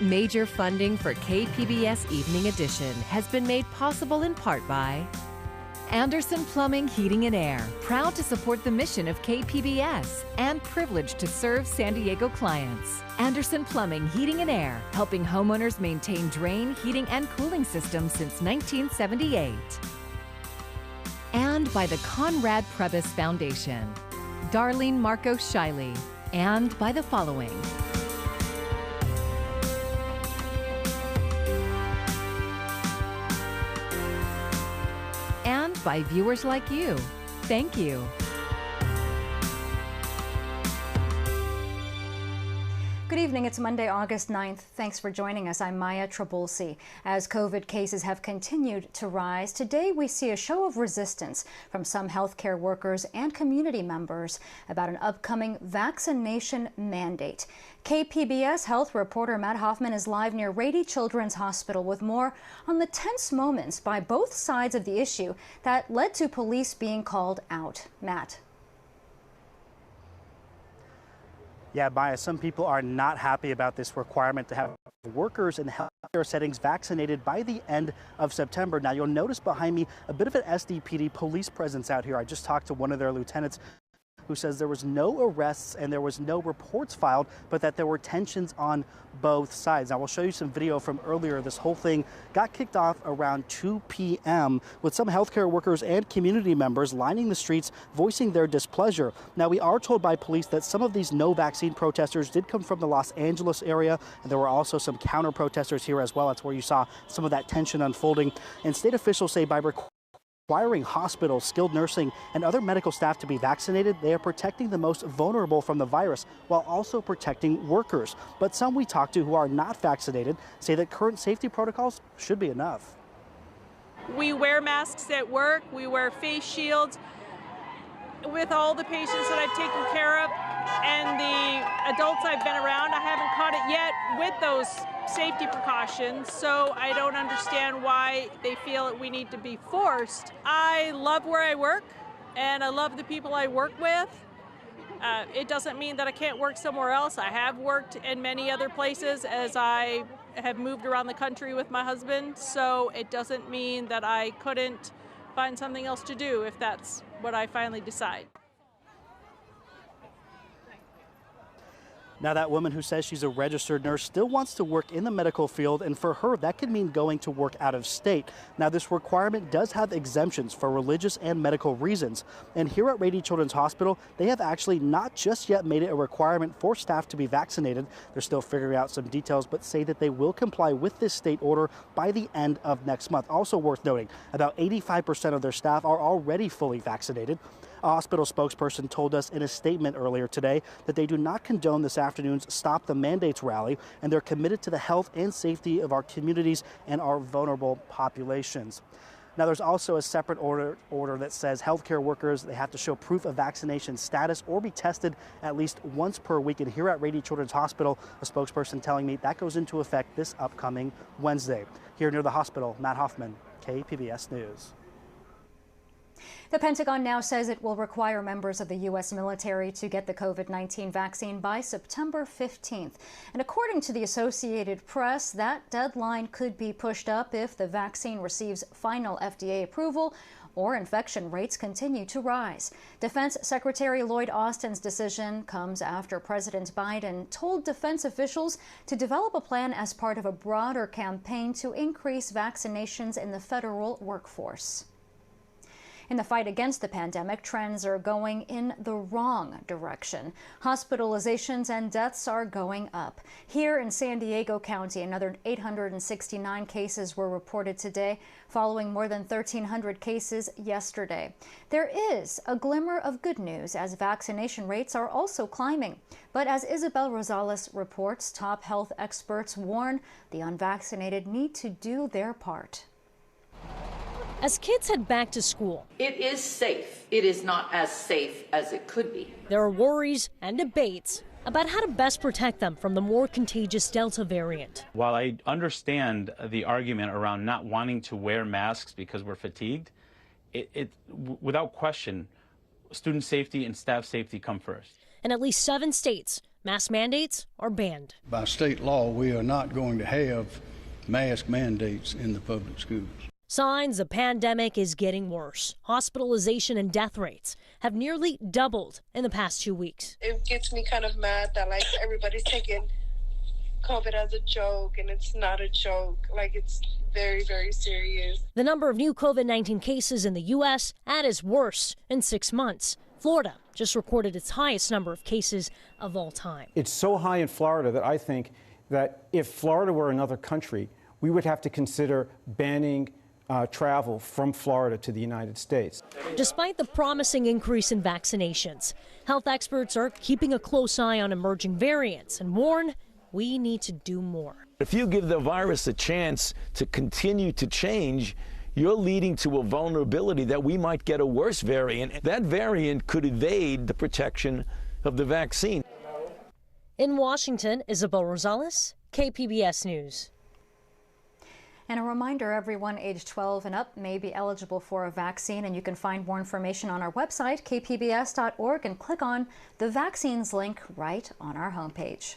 Major funding for KPBS Evening Edition has been made possible in part by Anderson Plumbing, Heating and Air, proud to support the mission of KPBS and privileged to serve San Diego clients. Anderson Plumbing, Heating and Air, helping homeowners maintain drain, heating, and cooling systems since 1978. And by the Conrad Prebys Foundation, Darlene Marco Shiley, and by the following. And by viewers like you. Thank you. Good evening. It's Monday, August 9th. Thanks for joining us. I'm Maya Trabulsi. As COVID cases have continued to rise, today we see a show of resistance from some healthcare workers and community members about an upcoming vaccination mandate. KPBS health reporter Matt Hoffman is live near Rady Children's Hospital with more on the tense moments by both sides of the issue that led to police being called out. Matt. Yeah, Maya, some people are not happy about this requirement to have workers in healthcare settings vaccinated by the end of September. Now, you'll notice behind me a bit of an SDPD police presence out here. I just talked to one of their lieutenants who says there was no arrests and there was no reports filed, but that there were tensions on both sides. Now, we'll show you some video from earlier. This whole thing got kicked off around 2 p.m. with some healthcare workers and community members lining the streets, voicing their displeasure. Now, we are told by police that some of these no vaccine protesters did come from the Los Angeles area, and there were also some counter protesters here as well. That's where you saw some of that tension unfolding. And state officials say by requiring hospitals, skilled nursing, and other medical staff to be vaccinated, they are protecting the most vulnerable from the virus while also protecting workers. But some we talked to who are not vaccinated say that current safety protocols should be enough. We wear masks at work, we wear face shields. With all the patients that I've taken care of and the adults I've been around, I haven't caught it yet with those safety precautions, so I don't understand why they feel that we need to be forced. I love where I work, and I love the people I work with. It doesn't mean that I can't work somewhere else. I have worked in many other places as I have moved around the country with my husband, so it doesn't mean that I couldn't find something else to do if that's what I finally decide. Now, that woman who says she's a registered nurse still wants to work in the medical field, and for her, that could mean going to work out of state. Now, this requirement does have exemptions for religious and medical reasons. And here at Rady Children's Hospital, they have actually not just yet made it a requirement for staff to be vaccinated. They're still figuring out some details, but say that they will comply with this state order by the end of next month. Also worth noting, about 85% of their staff are already fully vaccinated. A hospital spokesperson told us in a statement earlier today that they do not condone this afternoon's Stop the Mandates rally, and they're committed to the health and safety of our communities and our vulnerable populations. Now, there's also a separate order that says healthcare workers, they have to show proof of vaccination status or be tested at least once per week. And here at Rady Children's Hospital, a spokesperson telling me that goes into effect this upcoming Wednesday. Here near the hospital, Matt Hoffman, KPBS News. The Pentagon now says it will require members of the U.S. military to get the COVID-19 vaccine by September 15th. And according to the Associated Press, that deadline could be pushed up if the vaccine receives final FDA approval or infection rates continue to rise. Defense Secretary Lloyd Austin's decision comes after President Biden told defense officials to develop a plan as part of a broader campaign to increase vaccinations in the federal workforce. In the fight against the pandemic, trends are going in the wrong direction. Hospitalizations and deaths are going up. Here in San Diego County, another 869 cases were reported today, following more than 1,300 cases yesterday. There is a glimmer of good news as vaccination rates are also climbing. But as Isabel Rosales reports, top health experts warn the unvaccinated need to do their part. As kids head back to school, it is safe. It is not as safe as it could be. There are worries and debates about how to best protect them from the more contagious Delta variant. While I understand the argument around not wanting to wear masks because we're fatigued, without question, student safety and staff safety come first. In at least 7 states, Mask mandates are banned. By state law, we are not going to have mask mandates in the public schools. Signs the pandemic is getting worse. Hospitalization and death rates have nearly doubled in the past 2 weeks. It gets me kind of mad that everybody's taking COVID as a joke, and it's not a joke. It's very, very serious. The number of new COVID-19 cases in the U.S. at its worst in 6 months. Florida just recorded its highest number of cases of all time. It's so high in Florida that I think that if Florida were another country, we would have to consider banning travel from Florida to the United States. Despite the promising increase in vaccinations, health experts are keeping a close eye on emerging variants and warn we need to do more. If you give the virus a chance to continue to change, you're leading to a vulnerability that we might get a worse variant. That variant could evade the protection of the vaccine. In Washington, Isabel Rosales, KPBS News. And a reminder, everyone aged 12 and up may be eligible for a vaccine, and you can find more information on our website, kpbs.org, and click on the vaccines link right on our homepage.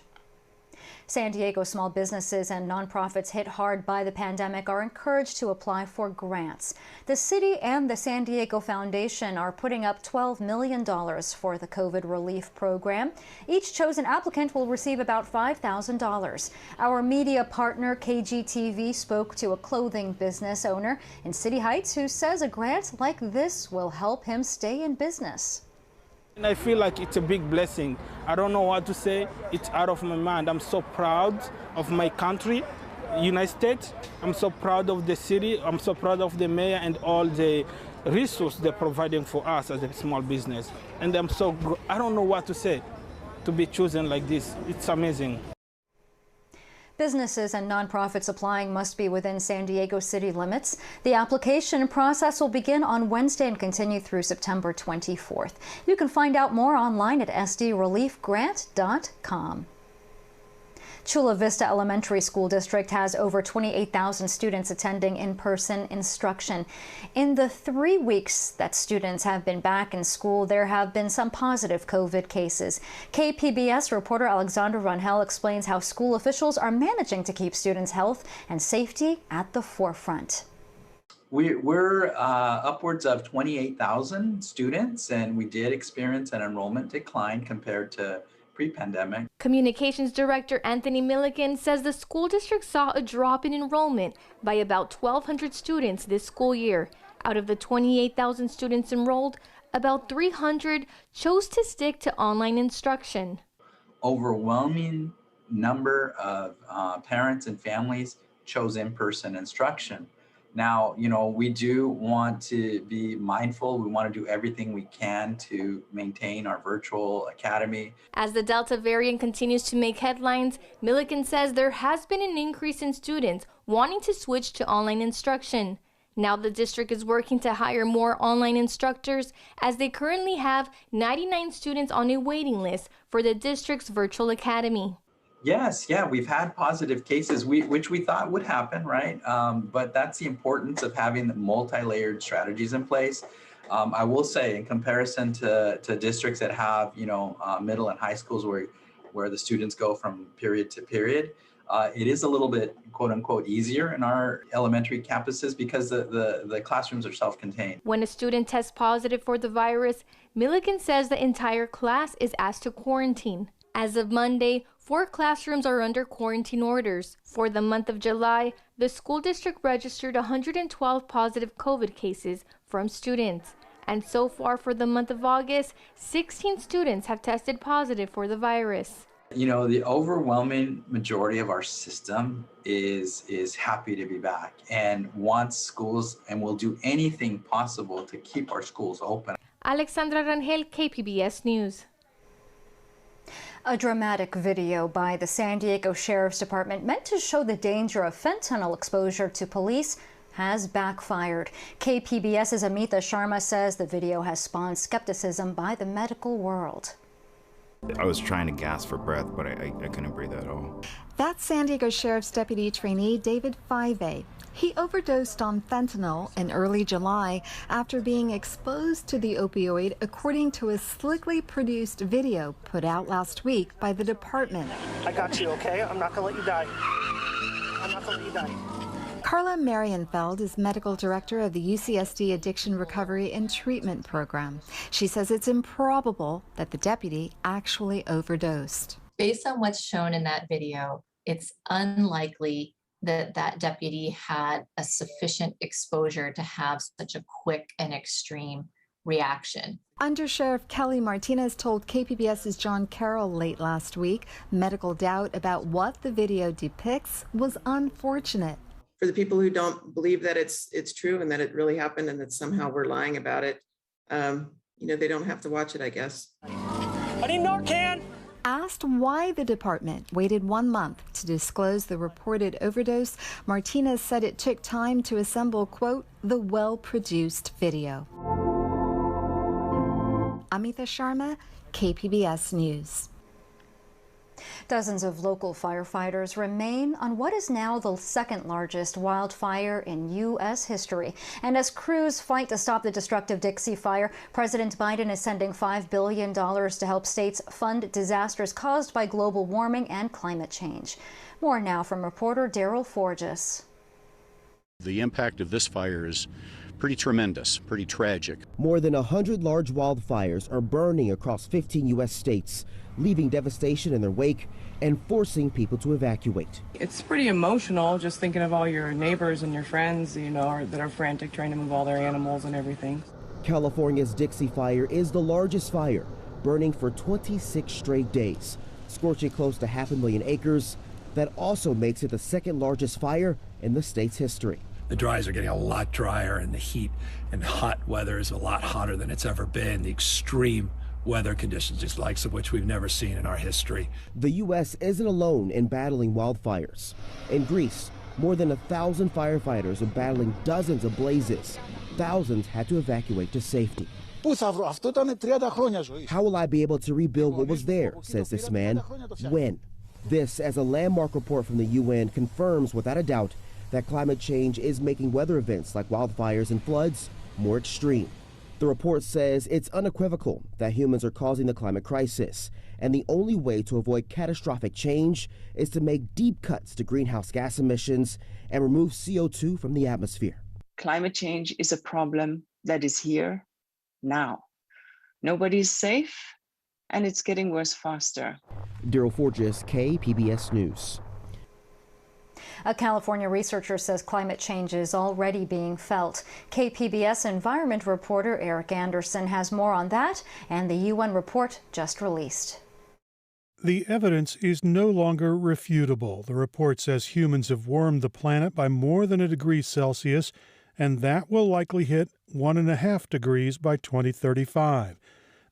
San Diego small businesses and nonprofits hit hard by the pandemic are encouraged to apply for grants. The city and the San Diego Foundation are putting up $12 million for the COVID relief program. Each chosen applicant will receive about $5,000. Our media partner KGTV spoke to a clothing business owner in City Heights who says a grant like this will help him stay in business. And I feel like it's a big blessing. I don't know what to say. It's out of my mind. I'm so proud of my country, United States. I'm so proud of the city. I'm so proud of the mayor and all the resources they're providing for us as a small business. And I don't know what to say to be chosen like this. It's amazing. Businesses and nonprofits applying must be within San Diego city limits. The application process will begin on Wednesday and continue through September 24th. You can find out more online at sdreliefgrant.com. Chula Vista Elementary School District has over 28,000 students attending in-person instruction. In the 3 weeks that students have been back in school, there have been some positive COVID cases. KPBS reporter Alexandra Rangel explains how school officials are managing to keep students' health and safety at the forefront. We're upwards of 28,000 students, and we did experience an enrollment decline compared to pre-pandemic. Communications Director Anthony Milliken says the school district saw a drop in enrollment by about 1,200 students this school year. Out of the 28,000 students enrolled, about 300 chose to stick to online instruction. Overwhelming number of parents and families chose in-person instruction. Now, we do want to be mindful. We want to do everything we can to maintain our virtual academy. As the Delta variant continues to make headlines, Milliken says there has been an increase in students wanting to switch to online instruction. Now the district is working to hire more online instructors, as they currently have 99 students on a waiting list for the district's virtual academy. Yes, we've had positive cases, which we thought would happen, right? But that's the importance of having multi-layered strategies in place. I will say, in comparison to districts that have, middle and high schools where the students go from period to period, it is a little bit, quote unquote, easier in our elementary campuses because the classrooms are self-contained. When a student tests positive for the virus, Milliken says the entire class is asked to quarantine. As of Monday, 4 classrooms are under quarantine orders. For the month of July, the school district registered 112 positive COVID cases from students. And so far for the month of August, 16 students have tested positive for the virus. The overwhelming majority of our system is happy to be back and wants schools and will do anything possible to keep our schools open. Alexandra Rangel, KPBS News. A dramatic video by the San Diego Sheriff's Department meant to show the danger of fentanyl exposure to police has backfired. KPBS's Amita Sharma says the video has spawned skepticism by the medical world. I was trying to gasp for breath, but I couldn't breathe at all. That's San Diego Sheriff's Deputy Trainee David Five. He overdosed on fentanyl in early July after being exposed to the opioid, according to a slickly produced video put out last week by the department. I got you, okay? I'm not going to let you die. I'm not going to let you die. Carla Marienfeld is medical director of the UCSD Addiction Recovery and Treatment Program. She says it's improbable that the deputy actually overdosed. Based on what's shown in that video, it's unlikely that that deputy had a sufficient exposure to have such a quick and extreme reaction. Undersheriff Kelly Martinez told KPBS's John Carroll late last week medical doubt about what the video depicts was unfortunate. For the people who don't believe that it's true and that it really happened and that somehow we're lying about it, they don't have to watch it, I guess. I need Narcan! Asked why the department waited 1 month to disclose the reported overdose, Martinez said it took time to assemble, quote, the well-produced video. Amita Sharma, KPBS News. Dozens of local firefighters remain on what is now the second largest wildfire in U.S. history. And as crews fight to stop the destructive Dixie Fire, President Biden is sending $5 billion to help states fund disasters caused by global warming and climate change. More now from reporter Daryl Forges. The impact of this fire is pretty tremendous, pretty tragic. More than 100 large wildfires are burning across 15 U.S. states, leaving devastation in their wake and forcing people to evacuate. It's pretty emotional just thinking of all your neighbors and your friends, that are frantic trying to move all their animals and everything. California's Dixie Fire is the largest fire, burning for 26 straight days, scorching close to 500,000 acres. That also makes it the second largest fire in the state's history. The dries are getting a lot drier, and the heat and hot weather is a lot hotter than it's ever been. The extreme weather conditions, just likes of which we've never seen in our history. The U.S. isn't alone in battling wildfires. In Greece, more than 1,000 firefighters are battling dozens of blazes. Thousands had to evacuate to safety. How will I be able to rebuild what was there, says this man. When? This, as a landmark report from the UN confirms without a doubt that climate change is making weather events like wildfires and floods more extreme. The report says it's unequivocal that humans are causing the climate crisis, and the only way to avoid catastrophic change is to make deep cuts to greenhouse gas emissions and remove CO2 from the atmosphere. Climate change is a problem that is here now. Nobody's safe, and it's getting worse faster. Daryl Forges, KPBS News. A California researcher says climate change is already being felt. KPBS environment reporter Eric Anderson has more on that and the UN report just released. The evidence is no longer refutable. The report says humans have warmed the planet by more than 1 degree Celsius, and that will likely hit 1.5 degrees by 2035.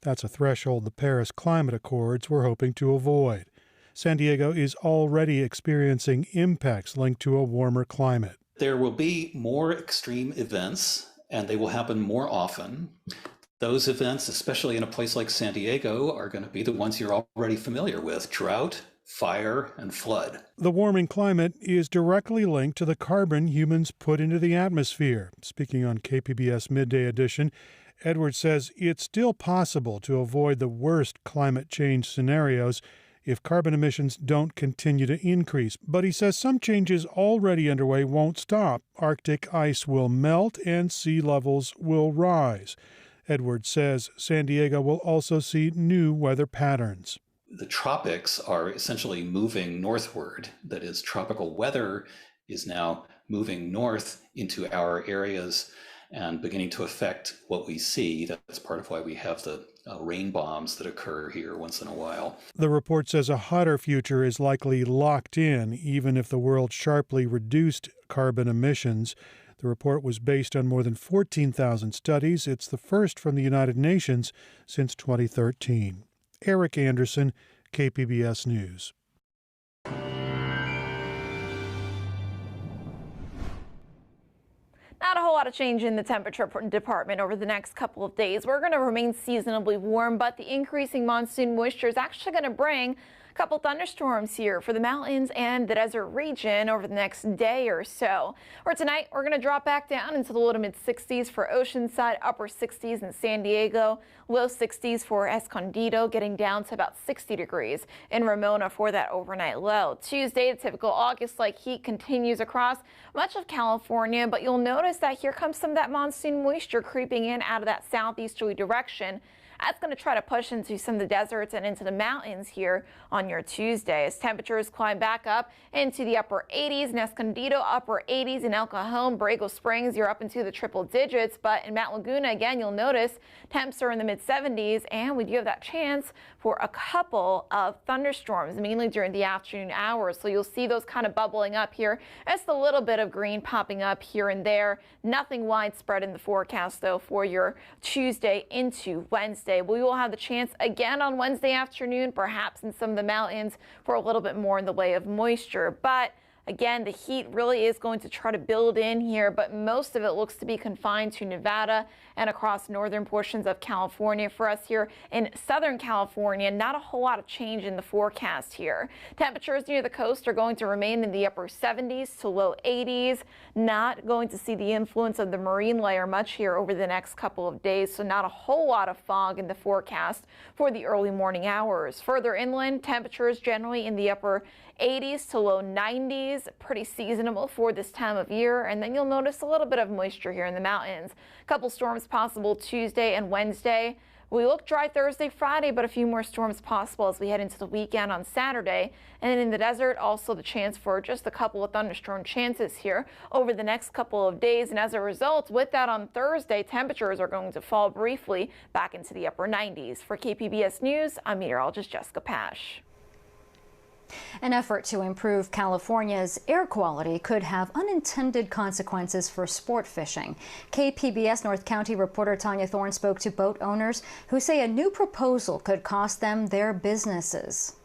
That's a threshold the Paris Climate Accords were hoping to avoid. San Diego is already experiencing impacts linked to a warmer climate. There will be more extreme events, and they will happen more often. Those events, especially in a place like San Diego, are going to be the ones you're already familiar with: drought, fire, and flood. The warming climate is directly linked to the carbon humans put into the atmosphere. Speaking on KPBS Midday Edition, Edwards says it's still possible to avoid the worst climate change scenarios if carbon emissions don't continue to increase. But he says some changes already underway won't stop. Arctic ice will melt and sea levels will rise. Edwards says San Diego will also see new weather patterns. The tropics are essentially moving northward. That is, tropical weather is now moving north into our areas and beginning to affect what we see. That's part of why we have the rain bombs that occur here once in a while. The report says a hotter future is likely locked in, even if the world sharply reduced carbon emissions. The report was based on more than 14,000 studies. It's the first from the United Nations since 2013. Eric Anderson, KPBS News. Not a whole lot of change in the temperature department over the next couple of days. We're going to remain seasonably warm, but the increasing monsoon moisture is actually going to bring a couple thunderstorms here for the mountains and the desert region over the next day or so. Or tonight, we're going to drop back down into the low to mid 60s for Oceanside, upper 60s in San Diego, low 60s for Escondido, getting down to about 60 degrees in Ramona for that overnight low. Tuesday, the typical August-like heat continues across much of California, but you'll notice that here comes some of that monsoon moisture creeping in out of that southeasterly direction. That's going to try to push into some of the deserts and into the mountains here on your Tuesday as temperatures climb back up into the upper 80s in Escondido, upper 80s in El Cajon, Borrego Springs. You're up into the triple digits, but in Mount Laguna, again, you'll notice temps are in the mid 70s, and we do have that chance for a couple of thunderstorms, mainly during the afternoon hours. So you'll see those kind of bubbling up here. Just a little bit of green popping up here and there. Nothing widespread in the forecast, though, for your Tuesday into Wednesday. We will have the chance again on Wednesday afternoon, perhaps in some of the mountains, for a little bit more in the way of moisture. But again, the heat really is going to try to build in here, but most of it looks to be confined to Nevada and across northern portions of California. For us here in Southern California, not a whole lot of change in the forecast here. Temperatures near the coast are going to remain in the upper 70s to low 80s. Not going to see the influence of the marine layer much here over the next couple of days, so not a whole lot of fog in the forecast for the early morning hours. Further inland, temperatures generally in the upper 80s to low 90s, pretty seasonable for this time of year. And then you'll notice a little bit of moisture here in the mountains. A couple storms possible Tuesday and Wednesday. We look dry Thursday, Friday, but a few more storms possible as we head into the weekend on Saturday. And then in the desert, also the chance for just a couple of thunderstorm chances here over the next couple of days. And as a result, with that on Thursday, temperatures are going to fall briefly back into the upper 90s. For KPBS News, I'm meteorologist Jessica Pash. An effort to improve California's air quality could have unintended consequences for sport fishing. KPBS North County reporter Tanya Thorne spoke to boat owners who say a new proposal could cost them their businesses.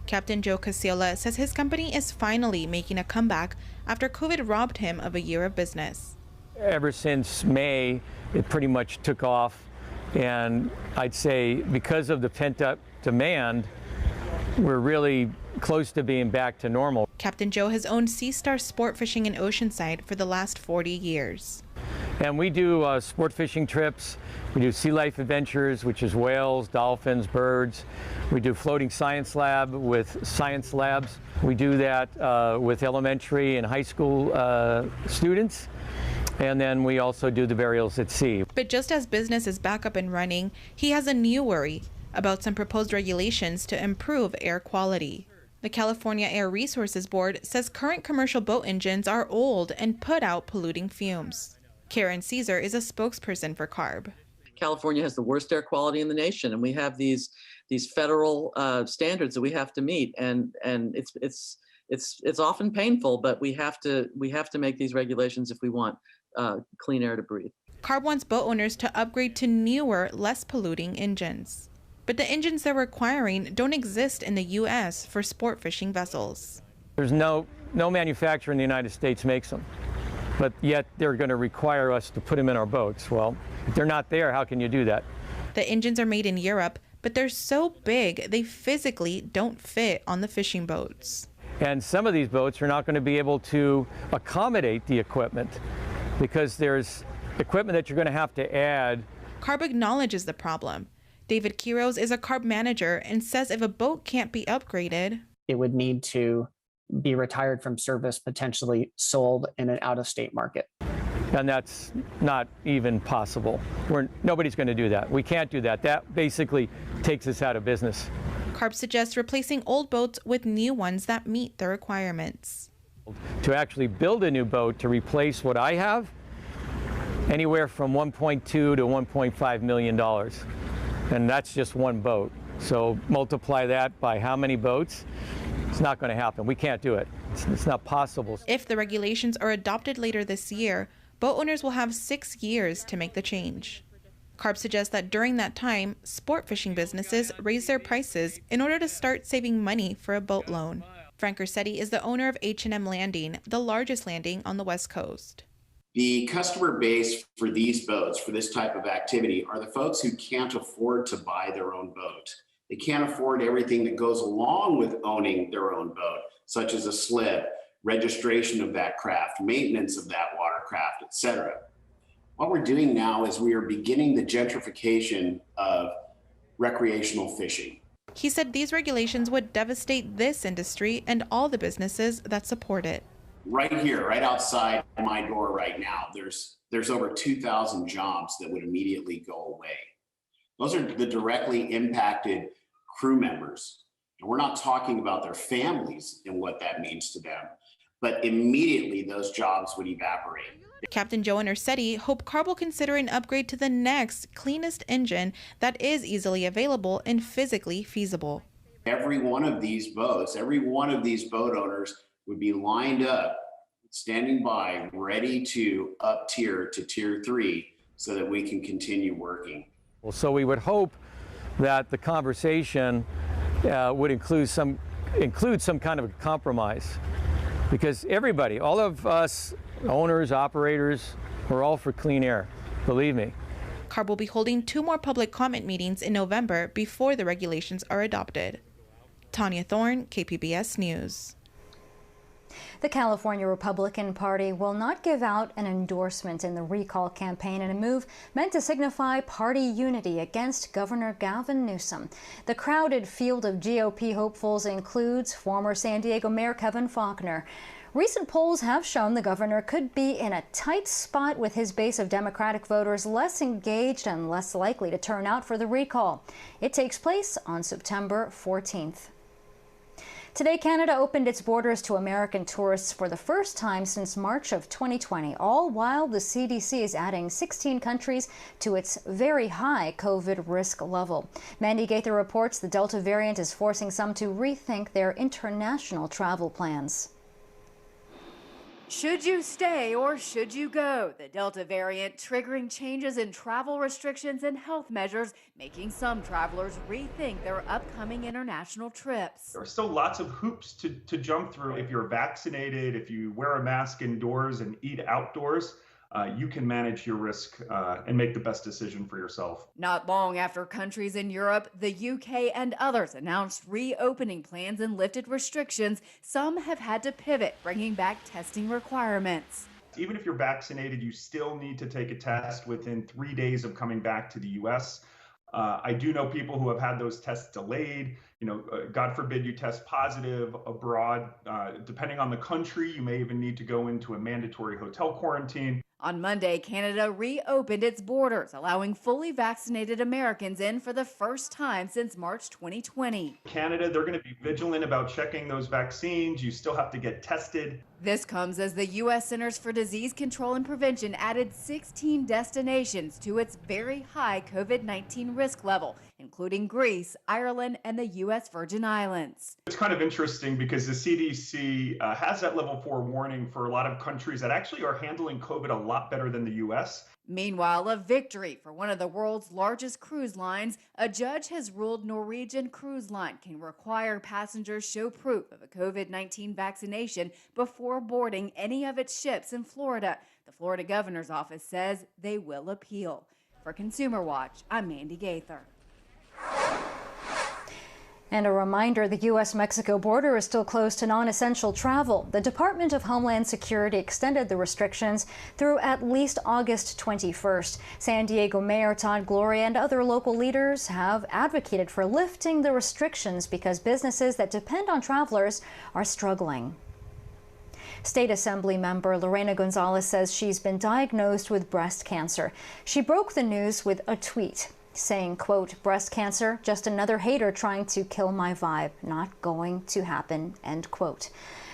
Captain Joe Casiola says his company is finally making a comeback after COVID robbed him of a year of business. Ever since May, it pretty much took off. And I'd say because of the pent-up demand, we're really close to being back to normal. Captain Joe has owned Sea Star Sport Fishing in Oceanside for the last 40 years. And we do sport fishing trips. We do sea life adventures, which is whales, dolphins, birds. We do floating science lab with science labs. We do that with elementary and high school students. And then we also do the burials at sea. But just as business is back up and running, he has a new worry about some proposed regulations to improve air quality. The California Air Resources Board says current commercial boat engines are old and put out polluting fumes. Karen Caesar is a spokesperson for CARB. California has the worst air quality in the nation, and we have these federal standards that we have to meet, and it's often painful, but we have to make these regulations if we want clean air to breathe. CARB wants boat owners to upgrade to newer, less polluting engines. But the engines they're requiring don't exist in the U.S. for sport fishing vessels. There's no manufacturer in the United States makes them, but yet they're going to require us to put them in our boats. Well, if they're not there, how can you do that? The engines are made in Europe, but they're so big they physically don't fit on the fishing boats. And some of these boats are not going to be able to accommodate the equipment because there's equipment that you're going to have to add. CARB acknowledges the problem. David Quiroz is a CARB manager and says if a boat can't be upgraded, it would need to be retired from service, potentially sold in an out-of-state market. And that's not even possible. Nobody's going to do that. We can't do that. That basically takes us out of business. CARB suggests replacing old boats with new ones that meet the requirements. To actually build a new boat to replace what I have, anywhere from $1.2 to $1.5 million. And that's just one boat. So multiply that by how many boats? It's not going to happen. We can't do it. It's not possible. If the regulations are adopted later this year, boat owners will have 6 years to make the change. CARB suggests that during that time, sport fishing businesses raise their prices in order to start saving money for a boat loan. Frank Ursetti is the owner of H&M Landing, the largest landing on the West Coast. The customer base for these boats, for this type of activity, are the folks who can't afford to buy their own boat. They can't afford everything that goes along with owning their own boat, such as a slip, registration of that craft, maintenance of that watercraft, etc. What we're doing now is we are beginning the gentrification of recreational fishing. He said these regulations would devastate this industry and all the businesses that support it. Right here, right outside my door right now, there's over 2,000 jobs that would immediately go away. Those are the directly impacted crew members. And we're not talking about their families and what that means to them, but immediately those jobs would evaporate. Captain Joe and Ursetti hope CARB will consider an upgrade to the next cleanest engine that is easily available and physically feasible. Every one of these boats, every one of these boat owners would be lined up, standing by, ready to up tier to tier 3 so that we can continue working. Well, so we would hope that the conversation would include some kind of a compromise, because everybody, all of us owners, operators, we're all for clean air, believe me. CARB will be holding 2 more public comment meetings in November before the regulations are adopted. Tanya Thorne, KPBS News. The California Republican Party will not give out an endorsement in the recall campaign in a move meant to signify party unity against Governor Gavin Newsom. The crowded field of GOP hopefuls includes former San Diego Mayor Kevin Faulconer. Recent polls have shown the governor could be in a tight spot with his base of Democratic voters less engaged and less likely to turn out for the recall. It takes place on September 14th. Today, Canada opened its borders to American tourists for the first time since March of 2020, all while the CDC is adding 16 countries to its very high COVID risk level. Mandy Gaither reports the Delta variant is forcing some to rethink their international travel plans. Should you stay or should you go? The Delta variant triggering changes in travel restrictions and health measures, making some travelers rethink their upcoming international trips. There are still lots of hoops to jump through. If you're vaccinated, if you wear a mask indoors and eat outdoors, you can manage your risk and make the best decision for yourself. Not long after countries in Europe, the UK, and others announced reopening plans and lifted restrictions, some have had to pivot, bringing back testing requirements. Even if you're vaccinated, you still need to take a test within 3 days of coming back to the U.S. I do know people who have had those tests delayed. God forbid you test positive abroad. Depending on the country, you may even need to go into a mandatory hotel quarantine. On Monday, Canada reopened its borders, allowing fully vaccinated Americans in for the first time since March 2020. Canada, they're going to be vigilant about checking those vaccines. You still have to get tested. This comes as the U.S. Centers for Disease Control and Prevention added 16 destinations to its very high COVID-19 risk level, including Greece, Ireland, and the U.S. Virgin Islands. It's kind of interesting because the CDC has that level 4 warning for a lot of countries that actually are handling COVID a lot better than the U.S. Meanwhile, a victory for one of the world's largest cruise lines. A judge has ruled Norwegian Cruise Line can require passengers show proof of a COVID-19 vaccination before boarding any of its ships in Florida. The Florida governor's office says they will appeal. For Consumer Watch, I'm Mandy Gaither. And a reminder, the U.S.-Mexico border is still closed to non-essential travel. The Department of Homeland Security extended the restrictions through at least August 21st. San Diego Mayor Todd Gloria and other local leaders have advocated for lifting the restrictions because businesses that depend on travelers are struggling. State Assembly member Lorena Gonzalez says she's been diagnosed with breast cancer. She broke the news with a tweet saying, quote, "Breast cancer, just another hater trying to kill my vibe. Not going to happen," end quote.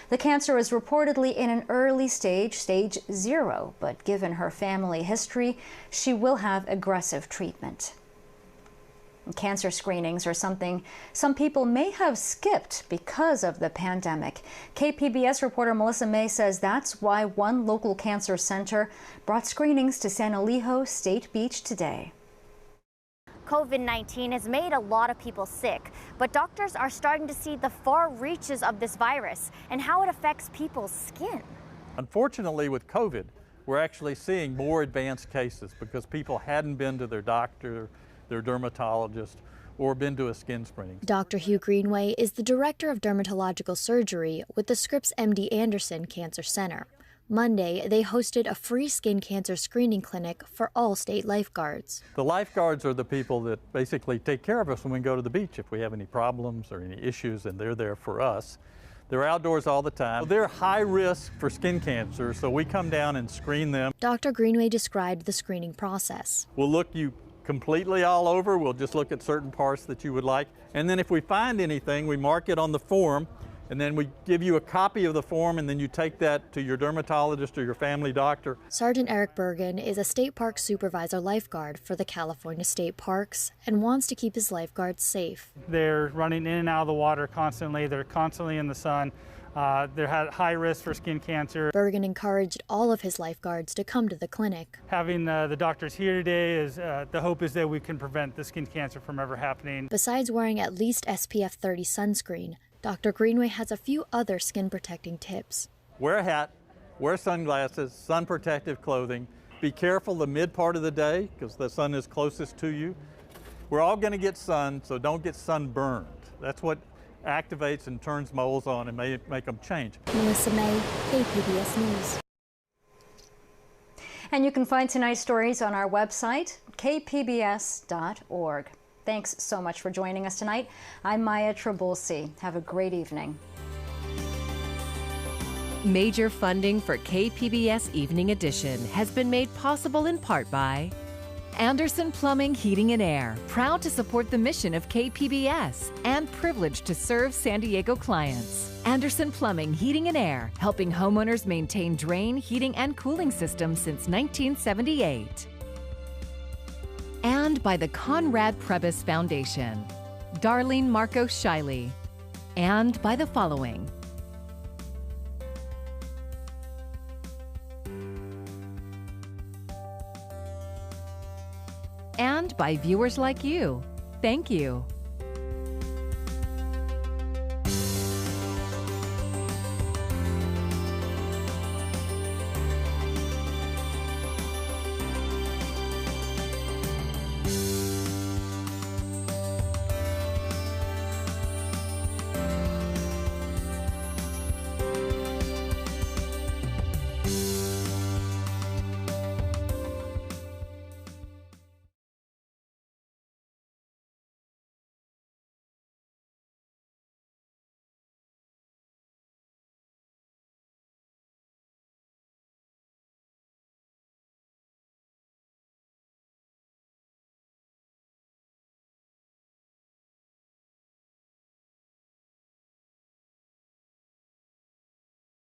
The cancer is reportedly in an early stage, stage 0, but given her family history, she will have aggressive treatment. Cancer screenings are something some people may have skipped because of the pandemic. KPBS reporter Melissa May says that's why one local cancer center brought screenings to San Elijo State Beach today. COVID-19 has made a lot of people sick, but doctors are starting to see the far reaches of this virus and how it affects people's skin. Unfortunately, with COVID, we're actually seeing more advanced cases because people hadn't been to their doctor, their dermatologist, or been to a skin screening. Dr. Hugh Greenway is the director of dermatological surgery with the Scripps MD Anderson Cancer Center. Monday, they hosted a free skin cancer screening clinic for all state lifeguards. The lifeguards are the people that basically take care of us when we go to the beach. If we have any problems or any issues, and they're there for us. They're outdoors all the time. They're high risk for skin cancer, so we come down and screen them. Dr. Greenway described the screening process. We'll look you completely all over. We'll just look at certain parts that you would like. And then if we find anything, we mark it on the form, and then we give you a copy of the form, and then you take that to your dermatologist or your family doctor. Sergeant Eric Bergen is a state park supervisor lifeguard for the California State Parks and wants to keep his lifeguards safe. They're running in and out of the water constantly. They're constantly in the sun. They're at high risk for skin cancer. Bergen encouraged all of his lifeguards to come to the clinic. Having the doctors here today is the hope is that we can prevent the skin cancer from ever happening. Besides wearing at least SPF 30 sunscreen, Dr. Greenway has a few other skin protecting tips. Wear a hat, wear sunglasses, sun protective clothing. Be careful the mid part of the day because the sun is closest to you. We're all going to get sun, so don't get sunburned. That's what activates and turns moles on and may make them change. Melissa May, KPBS News. And you can find tonight's stories on our website, kpbs.org. Thanks so much for joining us tonight. I'm Maya Trabulsi. Have a great evening. Major funding for KPBS Evening Edition has been made possible in part by Anderson Plumbing, Heating and Air, proud to support the mission of KPBS and privileged to serve San Diego clients. Anderson Plumbing, Heating and Air, helping homeowners maintain drain, heating, and cooling systems since 1978. And by the Conrad Prebys Foundation, Darlene Marco Shiley, and by the following. And by viewers like you. Thank you.